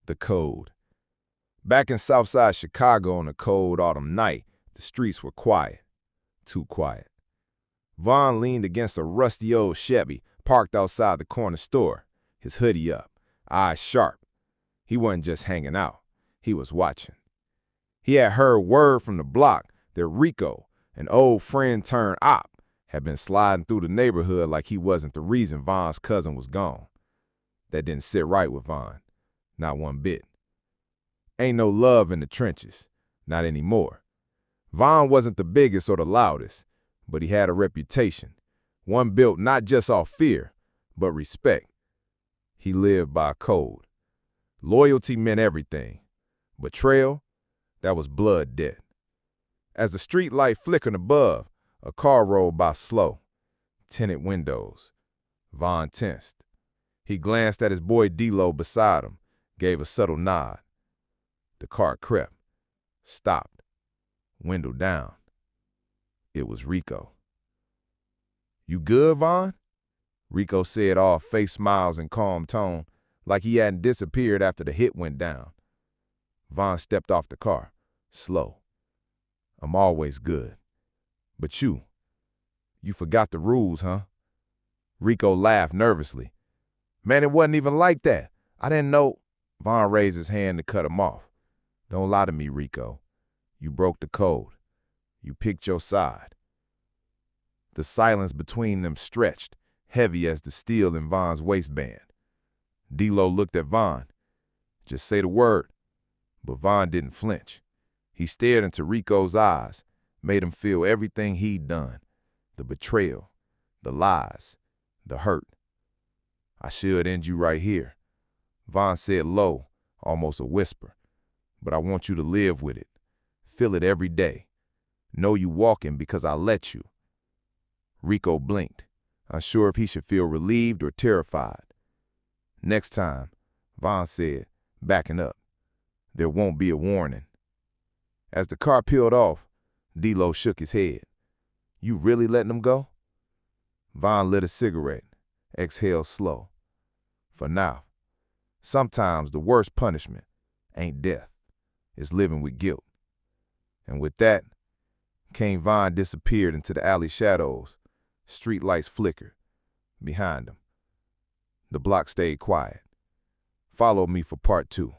The Code. Back in Southside Chicago on a cold autumn night, the streets were quiet. Too quiet. Vaughn leaned against a rusty old Chevy parked outside the corner store, his hoodie up, eyes sharp. He wasn't just hanging out. He was watching. He had heard word from the block that Rico, an old friend turned op, had been sliding through the neighborhood like he wasn't the reason Vaughn's cousin was gone. That didn't sit right with Vaughn. Not one bit. Ain't no love in the trenches. Not anymore. Vaughn wasn't the biggest or the loudest, but he had a reputation, one built not just off fear, but respect. He lived by a code. Loyalty meant everything. Betrayal, that was blood debt. As the street light flickered above, a car rolled by slow. Tinted windows. Vaughn tensed. He glanced at his boy D-Lo beside him, gave a subtle nod. The car crept, stopped, window down. It was Rico. "You good, Vaughn?" Rico said, all face smiles and calm tone, like he hadn't disappeared after the hit went down. Vaughn stepped off the car, slow. "I'm always good. But you forgot the rules, huh?" Rico laughed nervously. "Man, it wasn't even like that. I didn't know." Vaughn raised his hand to cut him off. "Don't lie to me, Rico. You broke the code. You picked your side." The silence between them stretched, heavy as the steel in Vaughn's waistband. D-Lo looked at Vaughn. "Just say the word." But Vaughn didn't flinch. He stared into Rico's eyes, made him feel everything he'd done. The betrayal, the lies, the hurt. "I should end you right here," Vaughn said low, almost a whisper. "But I want you to live with it. Feel it every day. Know you walking because I let you." Rico blinked, unsure if he should feel relieved or terrified. "Next time," Vaughn said, backing up, "there won't be a warning." As the car peeled off, D-Lo shook his head. "You really letting him go?" Vaughn lit a cigarette, exhaled slow. "For now. Sometimes the worst punishment ain't death. It's living with guilt." And with that, King Vaughn disappeared into the alley shadows. Street lights flickered behind him. The block stayed quiet. Follow me for part 2.